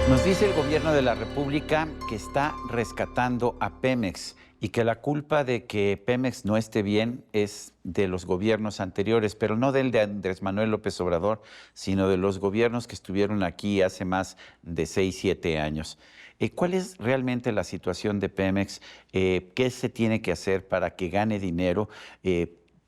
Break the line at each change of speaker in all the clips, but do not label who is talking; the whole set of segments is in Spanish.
Nos dice el gobierno de la República que está rescatando a Pemex y que la culpa de que Pemex no esté bien es de los gobiernos anteriores, pero no del de Andrés Manuel López Obrador, sino de los gobiernos que estuvieron aquí hace más de 6, 7 años. ¿Cuál es realmente la situación de Pemex? ¿Qué se tiene que hacer para que gane dinero?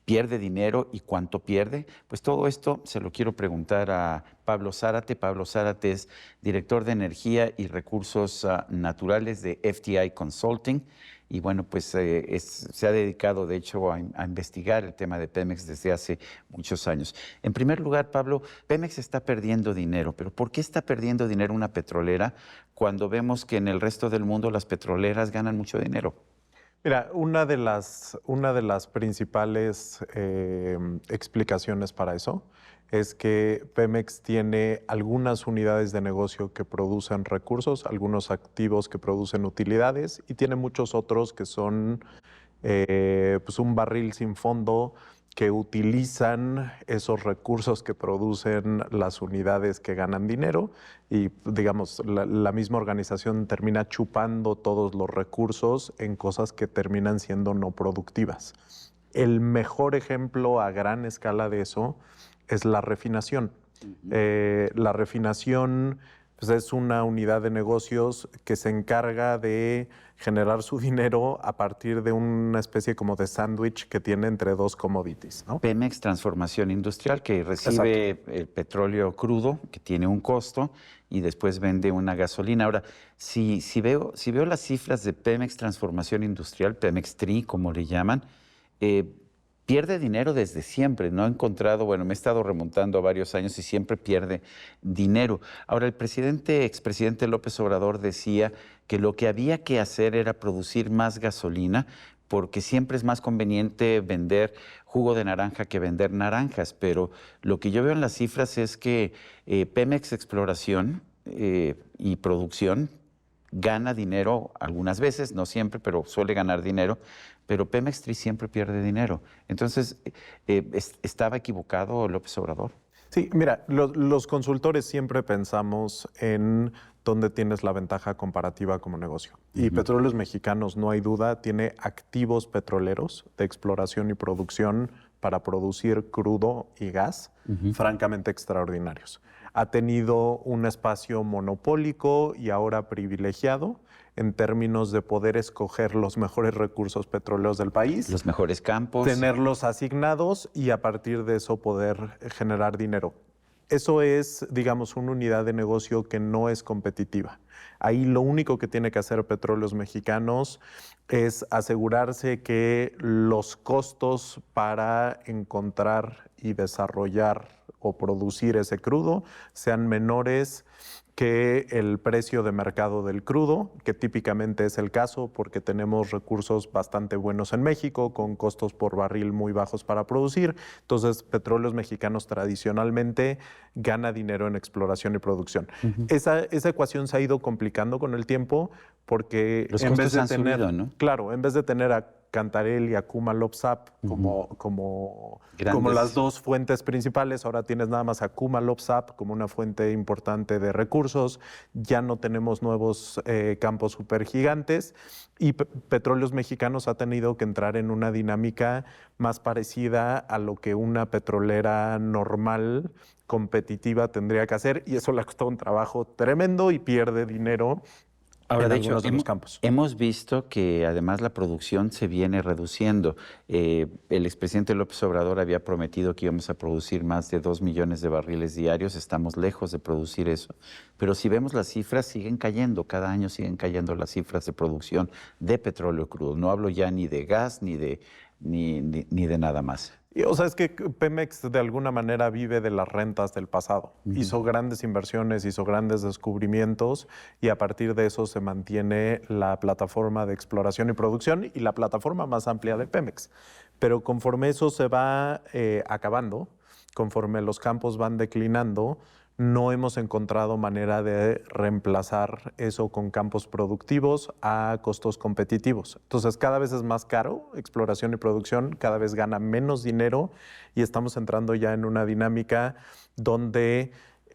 ¿Pierde dinero y cuánto pierde? Pues todo esto se lo quiero preguntar a Pablo Zárate. Pablo Zárate es director de Energía y Recursos Naturales de FTI Consulting. Y bueno, pues se ha dedicado, de hecho, a investigar el tema de Pemex desde hace muchos años. En primer lugar, Pablo, Pemex está perdiendo dinero, pero ¿por qué está perdiendo dinero una petrolera cuando vemos que en el resto del mundo las petroleras ganan mucho dinero?
Mira, una de las principales explicaciones para eso es que Pemex tiene algunas unidades de negocio que producen recursos, algunos activos que producen utilidades y tiene muchos otros que son pues un barril sin fondo que utilizan esos recursos que producen las unidades que ganan dinero y, digamos, la misma organización termina chupando todos los recursos en cosas que terminan siendo no productivas. El mejor ejemplo a gran escala de eso es la refinación. La refinación pues, es una unidad de negocios que se encarga de generar su dinero a partir de una especie como de sándwich que tiene entre dos commodities, ¿no?
Pemex Transformación Industrial, que recibe el petróleo crudo, que tiene un costo, y después vende una gasolina. Ahora, si veo las cifras de Pemex Transformación Industrial, Pemex TRI, como le llaman, pierde dinero desde siempre. No he encontrado, bueno, me he estado remontando a varios años y siempre pierde dinero. Ahora, el expresidente López Obrador decía que lo que había que hacer era producir más gasolina, porque siempre es más conveniente vender jugo de naranja que vender naranjas. Pero lo que yo veo en las cifras es que Pemex Exploración y Producción gana dinero algunas veces, no siempre, pero suele ganar dinero, pero Pemex TRI siempre pierde dinero. Entonces, ¿estaba equivocado López Obrador?
Sí, mira, los consultores siempre pensamos en dónde tienes la ventaja comparativa como negocio. Y Petróleos Mexicanos, no hay duda, tiene activos petroleros de exploración y producción para producir crudo y gas francamente extraordinarios. Ha tenido un espacio monopólico y ahora privilegiado en términos de poder escoger los mejores recursos petroleros del país,
los mejores campos,
tenerlos asignados y a partir de eso poder generar dinero. Eso es, digamos, una unidad de negocio que no es competitiva. Ahí lo único que tiene que hacer Petróleos Mexicanos es asegurarse que los costos para encontrar y desarrollar o producir ese crudo sean menores que el precio de mercado del crudo, que típicamente es el caso porque tenemos recursos bastante buenos en México, con costos por barril muy bajos para producir. Entonces, Petróleos Mexicanos tradicionalmente gana dinero en exploración y producción. Esa ecuación se ha ido complicando con el tiempo porque
los
en
costos
vez de
han
tener,
subido, ¿no?
claro, en vez de tener a Cantarell y a Kumalop-Zap como las dos fuentes principales. Ahora tienes nada más a Kumalop-Zap como una fuente importante de recursos. Ya no tenemos nuevos campos supergigantes y Petróleos Mexicanos ha tenido que entrar en una dinámica más parecida a lo que una petrolera normal, competitiva, tendría que hacer, y eso le ha costado un trabajo tremendo y pierde dinero.
Ahora,
en
de hecho,
algunos de los campos.
hemos visto que además la producción se viene reduciendo. El expresidente López Obrador había prometido que íbamos a producir más de 2 millones de barriles diarios. Estamos lejos de producir eso. Pero si vemos las cifras, siguen cayendo. Cada año siguen cayendo las cifras de producción de petróleo crudo. No hablo ya ni de gas ni de nada más.
O sea, es que Pemex de alguna manera vive de las rentas del pasado. Hizo grandes inversiones, hizo grandes descubrimientos y a partir de eso se mantiene la plataforma de exploración y producción y la plataforma más amplia de Pemex. Pero conforme eso se va acabando, conforme los campos van declinando, no hemos encontrado manera de reemplazar eso con campos productivos a costos competitivos. Entonces, cada vez es más caro exploración y producción, cada vez gana menos dinero y estamos entrando ya en una dinámica donde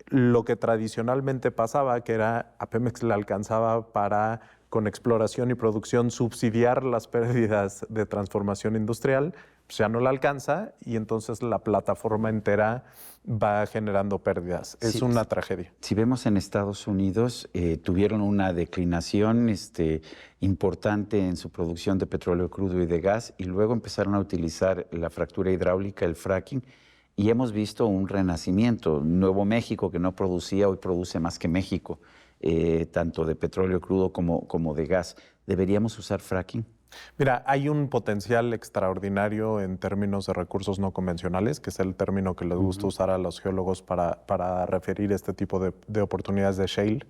lo que tradicionalmente pasaba, que era a Pemex le alcanzaba para, con exploración y producción, subsidiar las pérdidas de transformación industrial, pues ya no la alcanza y entonces la plataforma entera va generando pérdidas. Es una tragedia.
Si vemos en Estados Unidos, tuvieron una declinación importante en su producción de petróleo crudo y de gas y luego empezaron a utilizar la fractura hidráulica, el fracking, y hemos visto un renacimiento. Nuevo México, que no producía, hoy produce más que México, tanto de petróleo crudo como de gas. ¿Deberíamos usar fracking?
Mira, hay un potencial extraordinario en términos de recursos no convencionales, que es el término que les gusta usar a los geólogos para referir este tipo de oportunidades de shale.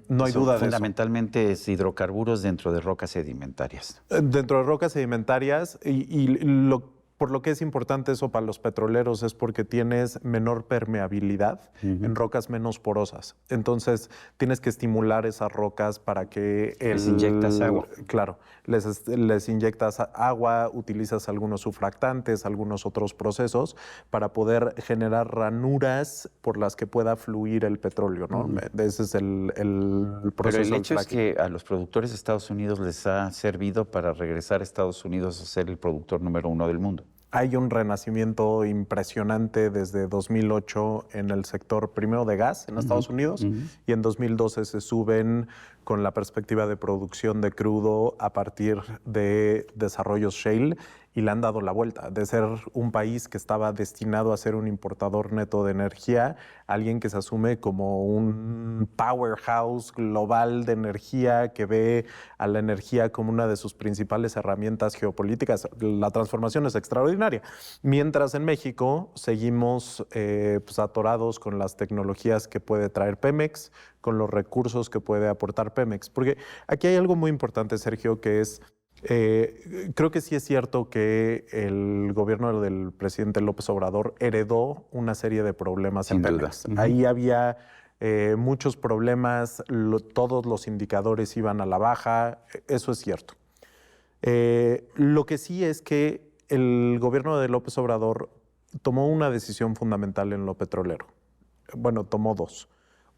No hay duda de eso.
Fundamentalmente es hidrocarburos dentro de rocas sedimentarias.
Dentro de rocas sedimentarias, por lo que es importante eso para los petroleros es porque tienes menor permeabilidad en rocas menos porosas. Entonces, tienes que estimular esas rocas para que...
Les inyectas agua.
Claro, les inyectas agua, utilizas algunos surfactantes, algunos otros procesos para poder generar ranuras por las que pueda fluir el petróleo, ¿no? Ese es el proceso.
Pero el hecho es que a los productores de Estados Unidos les ha servido para regresar a Estados Unidos a ser el productor número 1 del mundo.
Hay un renacimiento impresionante desde 2008 en el sector primero de gas en Estados Unidos y en 2012 se suben con la perspectiva de producción de crudo a partir de desarrollos shale y le han dado la vuelta de ser un país que estaba destinado a ser un importador neto de energía, alguien que se asume como un powerhouse global de energía que ve a la energía como una de sus principales herramientas geopolíticas. La transformación es extraordinaria. Mientras en México seguimos pues atorados con las tecnologías que puede traer Pemex, con los recursos que puede aportar Pemex. Porque aquí hay algo muy importante, Sergio, que es... creo que sí es cierto que el gobierno del presidente López Obrador heredó una serie de problemas en Pemex. Ahí había muchos problemas, todos los indicadores iban a la baja, eso es cierto. Lo que sí es que el gobierno de López Obrador tomó una decisión fundamental en lo petrolero. Bueno, tomó dos.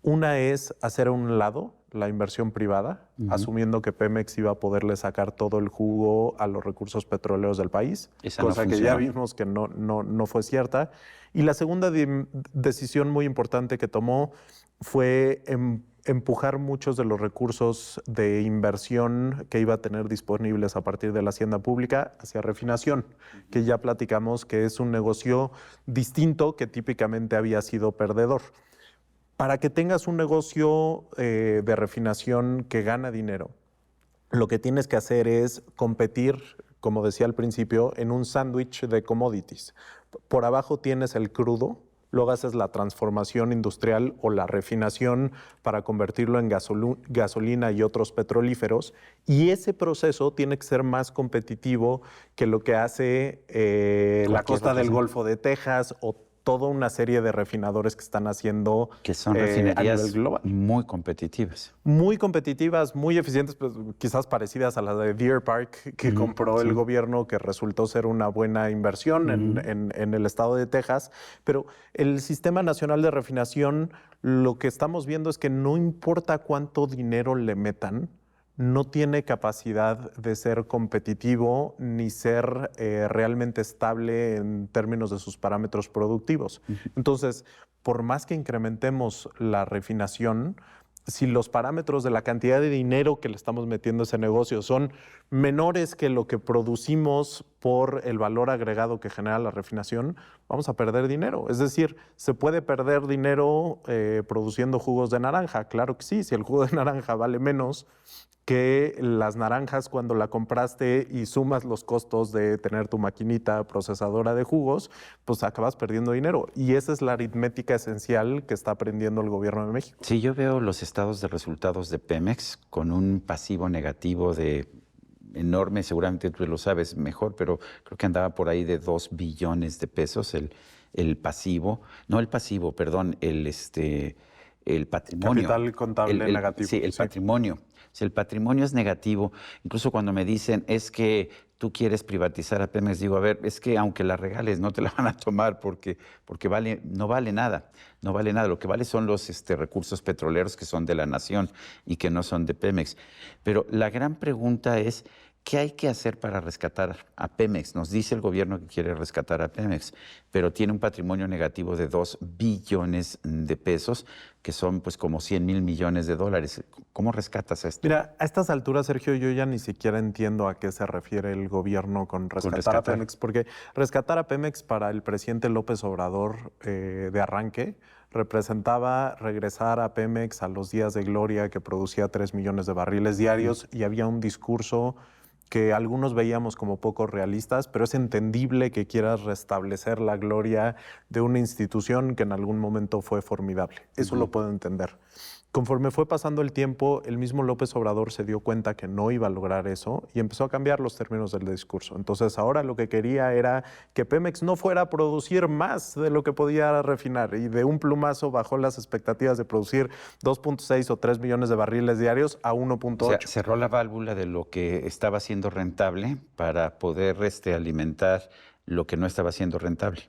Una es hacer a un lado la inversión privada, asumiendo que Pemex iba a poderle sacar todo el jugo a los recursos petroleros del país, cosa que ya vimos que no fue cierta. Y la segunda decisión muy importante que tomó fue empujar muchos de los recursos de inversión que iba a tener disponibles a partir de la hacienda pública hacia refinación, que ya platicamos que es un negocio distinto que típicamente había sido perdedor. Para que tengas un negocio de refinación que gana dinero, lo que tienes que hacer es competir, como decía al principio, en un sándwich de commodities. Por abajo tienes el crudo, luego haces la transformación industrial o la refinación para convertirlo en gasolina y otros petrolíferos, y ese proceso tiene que ser más competitivo que lo que hace la costa del Golfo de Texas o toda una serie de refinadores que están haciendo
que son refinerías muy competitivas.
Muy competitivas, muy eficientes, pues, quizás parecidas a la de Deer Park que compró el gobierno, que resultó ser una buena inversión en el estado de Texas. Pero el Sistema Nacional de Refinación, lo que estamos viendo es que no importa cuánto dinero le metan, no tiene capacidad de ser competitivo ni ser realmente estable en términos de sus parámetros productivos. Entonces, por más que incrementemos la refinación, si los parámetros de la cantidad de dinero que le estamos metiendo a ese negocio son menores que lo que producimos por el valor agregado que genera la refinación, vamos a perder dinero. Es decir, ¿se puede perder dinero produciendo jugos de naranja? Claro que sí. Si el jugo de naranja vale menos que las naranjas cuando la compraste y sumas los costos de tener tu maquinita procesadora de jugos, pues acabas perdiendo dinero. Y esa es la aritmética esencial que está aprendiendo el gobierno de México.
Sí, yo veo los estados de resultados de Pemex con un pasivo negativo de enorme, seguramente tú lo sabes mejor, pero creo que andaba por ahí de 2 billones de pesos el pasivo, no el pasivo, perdón, el patrimonio.
Capital contable negativo.
Sí, el patrimonio. Si el patrimonio es negativo, incluso cuando me dicen es que tú quieres privatizar a Pemex, digo, a ver, es que aunque la regales, no te la van a tomar porque no vale nada. No vale nada. Lo que vale son los recursos petroleros que son de la nación y que no son de Pemex. Pero la gran pregunta es, ¿qué hay que hacer para rescatar a Pemex? Nos dice el gobierno que quiere rescatar a Pemex, pero tiene un patrimonio negativo de 2 billones de pesos, que son pues como 100,000 millones de dólares. ¿Cómo rescatas esto?
Mira, a estas alturas, Sergio, yo ya ni siquiera entiendo a qué se refiere el gobierno con rescatar a Pemex, porque rescatar a Pemex para el presidente López Obrador de arranque representaba regresar a Pemex a los días de gloria que producía 3 millones de barriles diarios y había un discurso que algunos veíamos como poco realistas, pero es entendible que quieras restablecer la gloria de una institución que en algún momento fue formidable. Eso lo puedo entender. Conforme fue pasando el tiempo, el mismo López Obrador se dio cuenta que no iba a lograr eso y empezó a cambiar los términos del discurso. Entonces ahora lo que quería era que Pemex no fuera a producir más de lo que podía refinar y de un plumazo bajó las expectativas de producir 2.6 o 3 millones de barriles diarios a 1.8.
O sea, cerró la válvula de lo que estaba siendo rentable para poder alimentar lo que no estaba siendo rentable.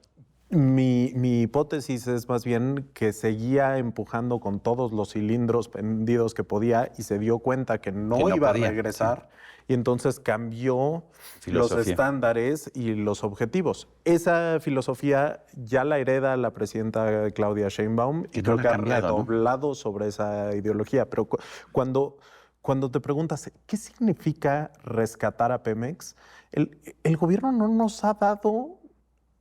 Mi hipótesis es más bien que seguía empujando con todos los cilindros prendidos que podía y se dio cuenta que no iba a regresar y entonces cambió los estándares y los objetivos. Esa filosofía ya la hereda la presidenta Claudia Sheinbaum y creo que ha redoblado sobre esa ideología. Pero cuando te preguntas, ¿qué significa rescatar a Pemex? El gobierno no nos ha dado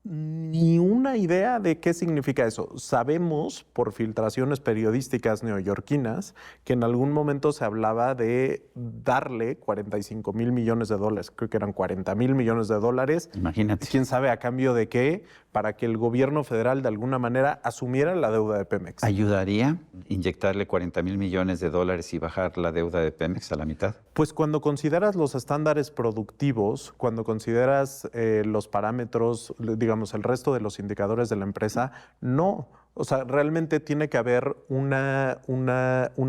ni una idea de qué significa eso. Sabemos por filtraciones periodísticas neoyorquinas que en algún momento se hablaba de darle 45,000 millones de dólares, creo que eran 40,000 millones de dólares.
Imagínate.
¿Quién sabe a cambio de qué? Para que el gobierno federal de alguna manera asumiera la deuda de Pemex.
¿Ayudaría inyectarle 40,000 millones de dólares y bajar la deuda de Pemex a la mitad?
Pues cuando consideras los estándares productivos, cuando consideras los parámetros, digamos, el resto de los indicadores de la empresa, no. O sea, realmente tiene que haber una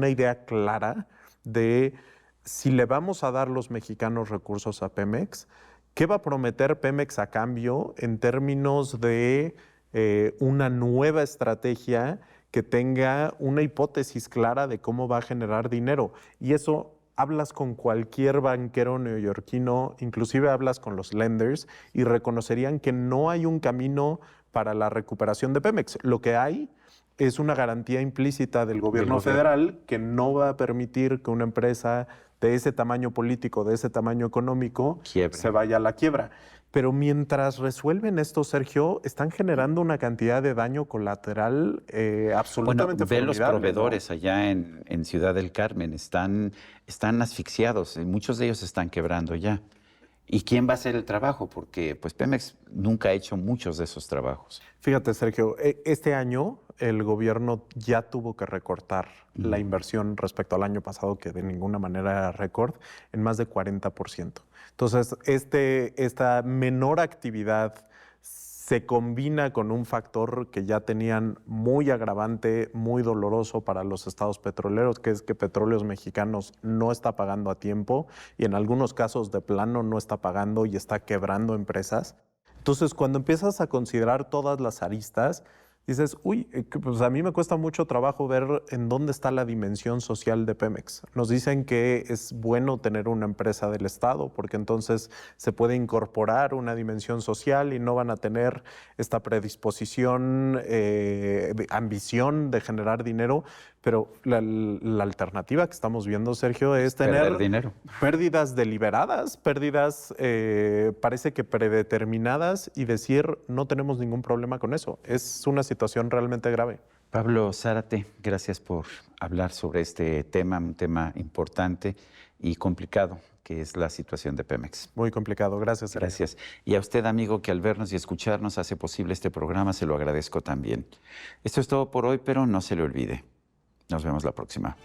idea clara de si le vamos a dar los mexicanos recursos a Pemex, ¿qué va a prometer Pemex a cambio en términos de una nueva estrategia que tenga una hipótesis clara de cómo va a generar dinero? Y eso hablas con cualquier banquero neoyorquino, inclusive hablas con los lenders y reconocerían que no hay un camino para la recuperación de Pemex. Lo que hay es una garantía implícita del gobierno federal que no va a permitir que una empresa de ese tamaño político, de ese tamaño económico, se vaya a la quiebra. Pero mientras resuelven esto, Sergio, están generando una cantidad de daño colateral absolutamente
formidable. Ve los proveedores,
¿no?
allá en Ciudad del Carmen, están asfixiados, muchos de ellos están quebrando ya. ¿Y quién va a hacer el trabajo? Porque pues Pemex nunca ha hecho muchos de esos trabajos.
Fíjate, Sergio, este año el gobierno ya tuvo que recortar la inversión respecto al año pasado, que de ninguna manera era récord, en más de 40%. Entonces, esta menor actividad se combina con un factor que ya tenían muy agravante, muy doloroso para los estados petroleros, que es que Petróleos Mexicanos no está pagando a tiempo y en algunos casos de plano no está pagando y está quebrando empresas. Entonces, cuando empiezas a considerar todas las aristas, dices, uy, pues a mí me cuesta mucho trabajo ver en dónde está la dimensión social de Pemex. Nos dicen que es bueno tener una empresa del Estado porque entonces se puede incorporar una dimensión social y no van a tener esta predisposición, ambición de generar dinero. Pero la alternativa que estamos viendo, Sergio, es tener
dinero.
Pérdidas deliberadas, pérdidas parece que predeterminadas y decir no tenemos ningún problema con eso. Es una situación realmente grave.
Pablo Zárate, gracias por hablar sobre este tema, un tema importante y complicado, que es la situación de Pemex.
Muy complicado, gracias. Sergio.
Gracias. Y a usted, amigo, que al vernos y escucharnos hace posible este programa, se lo agradezco también. Esto es todo por hoy, pero no se le olvide. Nos vemos la próxima.